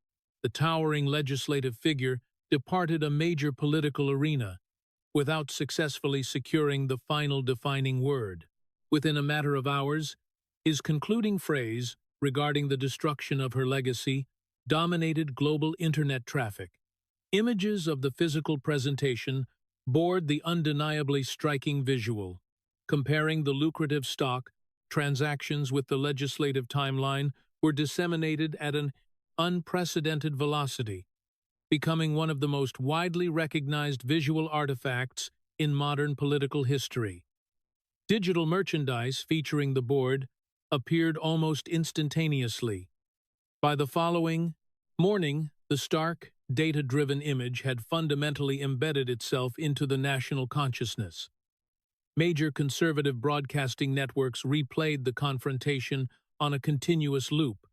the towering legislative figure departed a major political arena without successfully securing the final defining word. Within a matter of hours, his concluding phrase regarding the destruction of her legacy dominated global internet traffic. Images of the physical presentation bore the undeniably striking visual, comparing the lucrative stock transactions with the legislative timeline were disseminated at an unprecedented velocity, becoming one of the most widely recognized visual artifacts in modern political history. Digital merchandise featuring the board appeared almost instantaneously. By the following morning, the stark, data-driven image had fundamentally embedded itself into the national consciousness. Major conservative broadcasting networks replayed the confrontation on a continuous loop,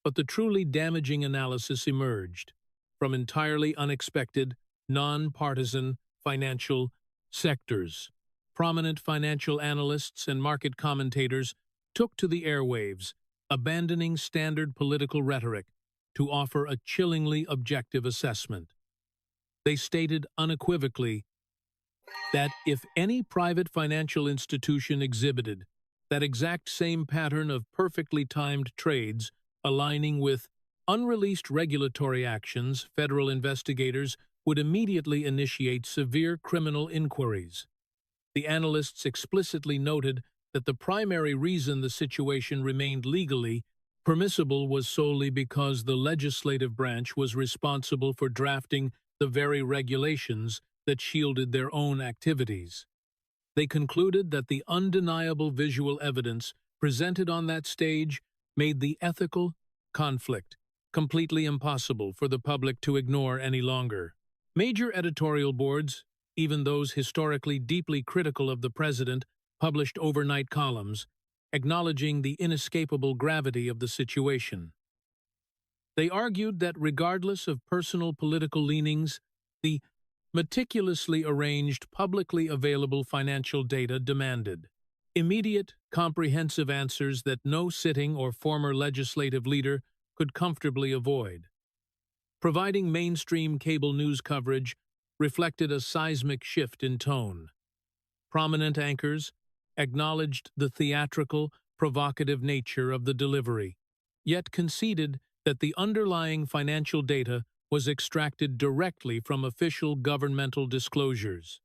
but the truly damaging analysis emerged from entirely unexpected, non-partisan financial sectors. Prominent financial analysts and market commentators took to the airwaves, abandoning standard political rhetoric to offer a chillingly objective assessment. They stated unequivocally that if any private financial institution exhibited that exact same pattern of perfectly timed trades aligning with unreleased regulatory actions, federal investigators would immediately initiate severe criminal inquiries. The analysts explicitly noted that the primary reason the situation remained legally permissible was solely because the legislative branch was responsible for drafting the very regulations that shielded their own activities. They concluded that the undeniable visual evidence presented on that stage made the ethical conflict completely impossible for the public to ignore any longer. Major editorial boards, even those historically deeply critical of the president, published overnight columns, acknowledging the inescapable gravity of the situation. They argued that regardless of personal political leanings, the meticulously arranged, publicly available financial data demanded immediate, comprehensive answers that no sitting or former legislative leader could comfortably avoid. Providing mainstream cable news coverage reflected a seismic shift in tone. Prominent anchors acknowledged the theatrical, provocative nature of the delivery, yet conceded that the underlying financial data was extracted directly from official governmental disclosures.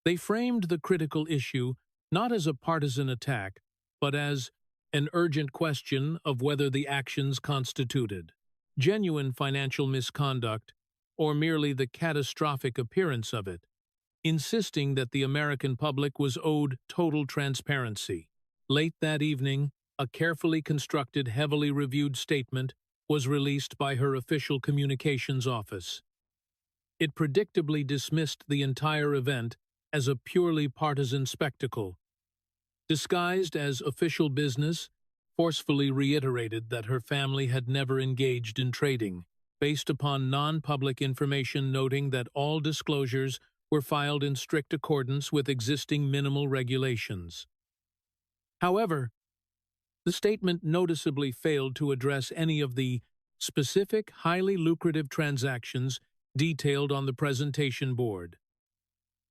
They framed the critical issue not as a partisan attack, but as an urgent question of whether the actions constituted genuine financial misconduct or merely the catastrophic appearance of it, insisting that the American public was owed total transparency. Late that evening, a carefully constructed, heavily reviewed statement was released by her official communications office. It predictably dismissed the entire event as a purely partisan spectacle. Disguised as official business, forcefully reiterated that her family had never engaged in trading, based upon non-public information noting that all disclosures were filed in strict accordance with existing minimal regulations. However, the statement noticeably failed to address any of the specific, highly lucrative transactions detailed on the presentation board.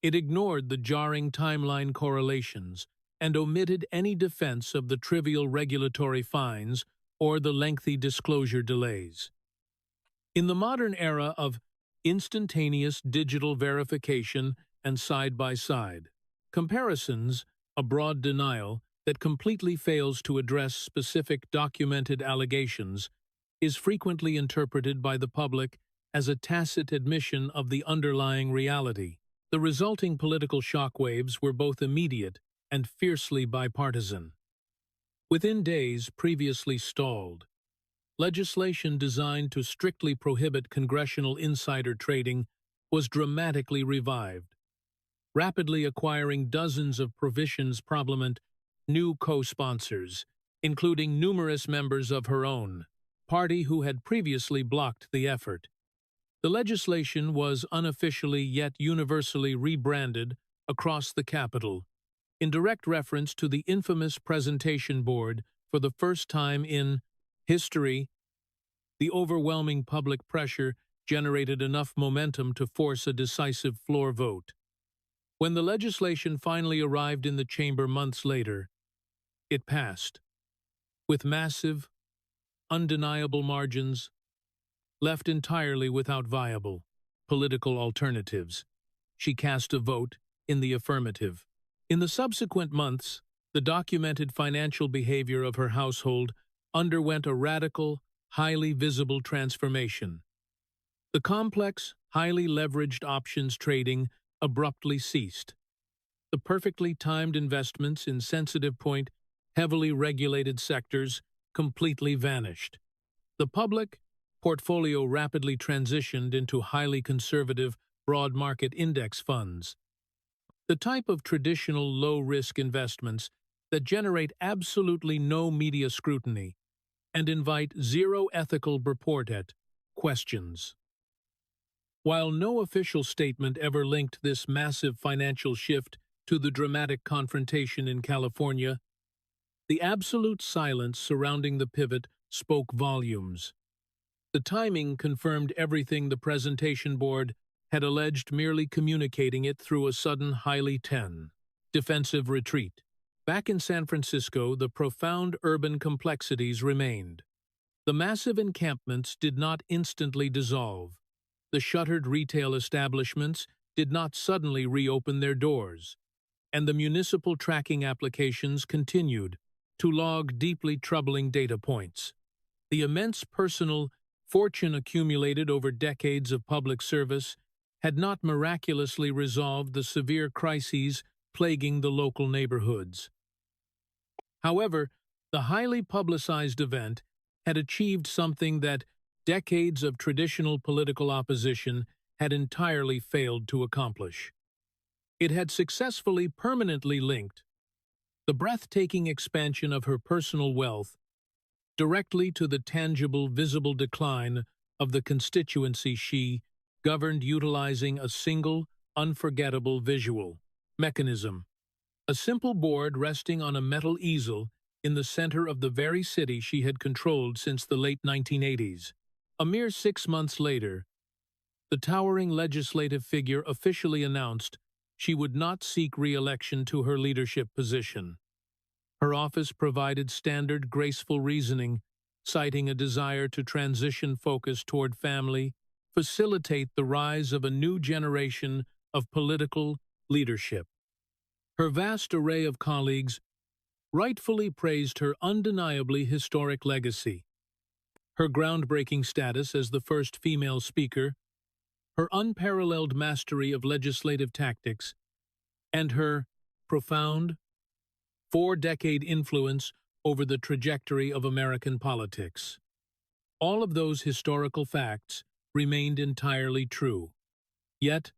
It ignored the jarring timeline correlations and omitted any defense of the trivial regulatory fines or the lengthy disclosure delays. In the modern era of instantaneous digital verification and side-by-side comparisons, a broad denial that completely fails to address specific documented allegations is frequently interpreted by the public as a tacit admission of the underlying reality. The resulting political shockwaves were both immediate and fiercely bipartisan. Within days previously stalled, legislation designed to strictly prohibit congressional insider trading was dramatically revived, rapidly acquiring dozens of provisions prominent new co-sponsors, including numerous members of her own party who had previously blocked the effort. The legislation was unofficially yet universally rebranded across the Capitol, in direct reference to the infamous presentation board. For the first time in history, the overwhelming public pressure generated enough momentum to force a decisive floor vote. When the legislation finally arrived in the chamber months later, it passed, with massive, undeniable margins, left entirely without viable political alternatives. She cast a vote in the affirmative. In the subsequent months, the documented financial behavior of her household underwent a radical, highly visible transformation. The complex, highly leveraged options trading abruptly ceased. The perfectly timed investments in sensitive point, heavily regulated sectors completely vanished. The public portfolio rapidly transitioned into highly conservative, broad market index funds, the type of traditional low-risk investments that generate absolutely no media scrutiny and invite zero ethical report at questions. While no official statement ever linked this massive financial shift to the dramatic confrontation in California, the absolute silence surrounding the pivot spoke volumes. The timing confirmed everything the presentation board had alleged, merely communicating it through a sudden, highly defensive retreat. Back in San Francisco, the profound urban complexities remained. The massive encampments did not instantly dissolve. The shuttered retail establishments did not suddenly reopen their doors, and the municipal tracking applications continued to log deeply troubling data points. The immense personal fortune accumulated over decades of public service had not miraculously resolved the severe crises plaguing the local neighborhoods. However, the highly publicized event had achieved something that decades of traditional political opposition had entirely failed to accomplish. It had successfully permanently linked the breathtaking expansion of her personal wealth directly to the tangible, visible decline of the constituency she governed, utilizing a single, unforgettable visual mechanism. A simple board resting on a metal easel in the center of the very city she had controlled since the late 1980s. A mere 6 months later, the towering legislative figure officially announced she would not seek re-election to her leadership position. Her office provided standard, graceful reasoning, citing a desire to transition focus toward family, facilitate the rise of a new generation of political leadership. Her vast array of colleagues rightfully praised her undeniably historic legacy, her groundbreaking status as the first female speaker, her unparalleled mastery of legislative tactics, and her profound, 4-decade influence over the trajectory of American politics. All of those historical facts remained entirely true. Yet,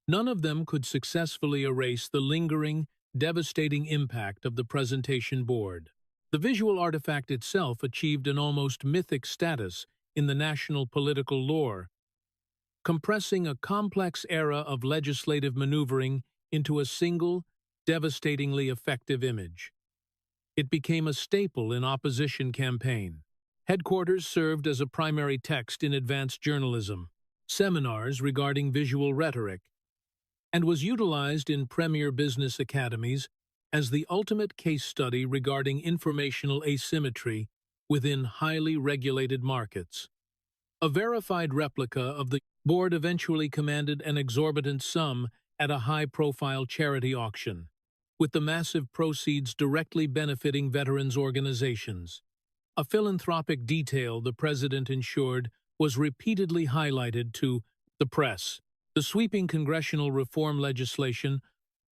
none of them could successfully erase the lingering, devastating impact of the presentation board. The visual artifact itself achieved an almost mythic status in the national political lore, compressing a complex era of legislative maneuvering into a single, devastatingly effective image. It became a staple in opposition campaign. Headquarters served as a primary text in advanced journalism, seminars regarding visual rhetoric, and was utilized in premier business academies as the ultimate case study regarding informational asymmetry within highly regulated markets. A verified replica of the board eventually commanded an exorbitant sum at a high-profile charity auction, with the massive proceeds directly benefiting veterans organizations. A philanthropic detail the president ensured was repeatedly highlighted to the press. The sweeping congressional reform legislation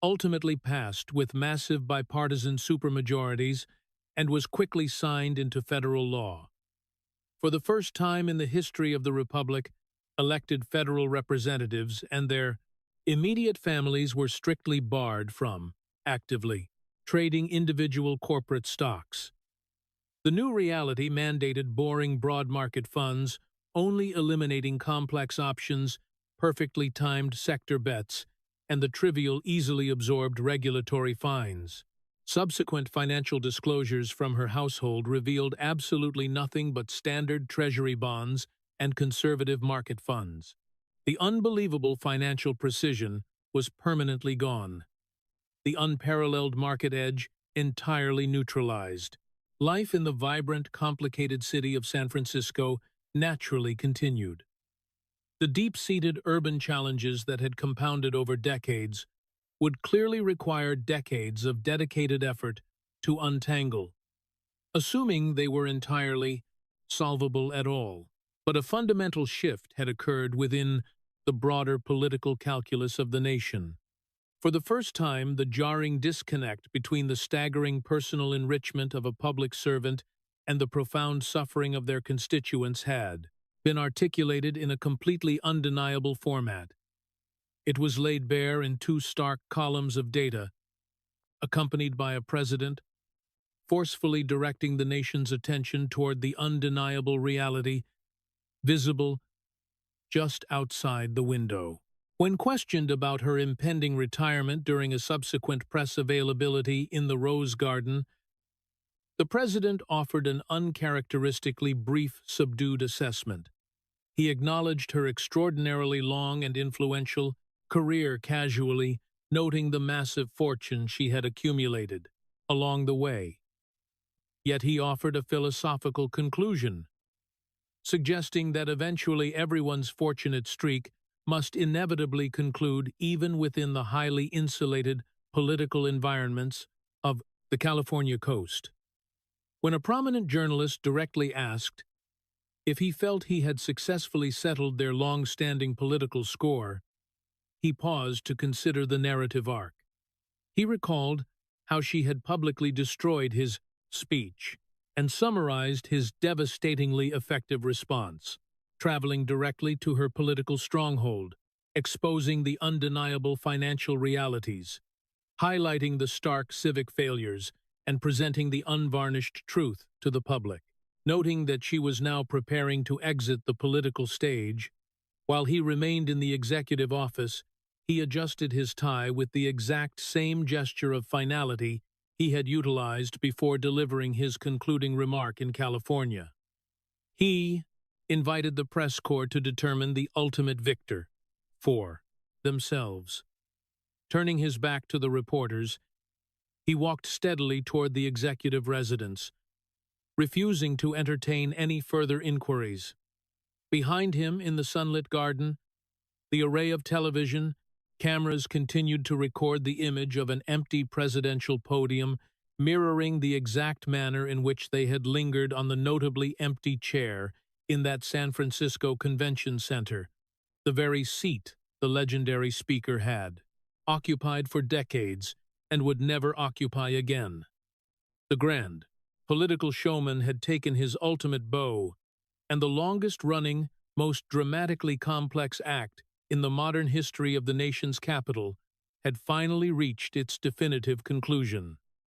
ultimately passed with massive bipartisan supermajorities and was quickly signed into federal law. For the first time in the history of the Republic, elected federal representatives and their immediate families were strictly barred from actively trading individual corporate stocks. The new reality mandated boring broad market funds, only eliminating complex options, perfectly timed sector bets, and the trivial, easily absorbed regulatory fines. Subsequent financial disclosures from her household revealed absolutely nothing but standard treasury bonds and conservative market funds. The unbelievable financial precision was permanently gone. The unparalleled market edge entirely neutralized. Life in the vibrant, complicated city of San Francisco naturally continued. The deep-seated urban challenges that had compounded over decades would clearly require decades of dedicated effort to untangle, assuming they were entirely solvable at all. But a fundamental shift had occurred within the broader political calculus of the nation. For the first time, the jarring disconnect between the staggering personal enrichment of a public servant and the profound suffering of their constituents had been articulated in a completely undeniable format. It was laid bare in two stark columns of data, accompanied by a president forcefully directing the nation's attention toward the undeniable reality visible just outside the window. When questioned about her impending retirement during a subsequent press availability in the Rose Garden, the president offered an uncharacteristically brief, subdued assessment. He acknowledged her extraordinarily long and influential career casually, noting the massive fortune she had accumulated along the way. Yet he offered a philosophical conclusion, suggesting that eventually everyone's fortunate streak must inevitably conclude even within the highly insulated political environments of the California coast. When a prominent journalist directly asked if he felt he had successfully settled their long-standing political score, he paused to consider the narrative arc. He recalled how she had publicly destroyed his speech and summarized his devastatingly effective response, traveling directly to her political stronghold, exposing the undeniable financial realities, highlighting the stark civic failures, and presenting the unvarnished truth to the public. Noting that she was now preparing to exit the political stage, while he remained in the executive office, he adjusted his tie with the exact same gesture of finality he had utilized before delivering his concluding remark in California. He invited the press corps to determine the ultimate victor for themselves. Turning his back to the reporters, he walked steadily toward the executive residence, refusing to entertain any further inquiries. Behind him, in the sunlit garden, the array of television cameras continued to record the image of an empty presidential podium, mirroring the exact manner in which they had lingered on the notably empty chair in that San Francisco Convention Center, the very seat the legendary speaker had occupied for decades and would never occupy again. The grand political showman had taken his ultimate bow, and the longest-running, most dramatically complex act in the modern history of the nation's capital had finally reached its definitive conclusion.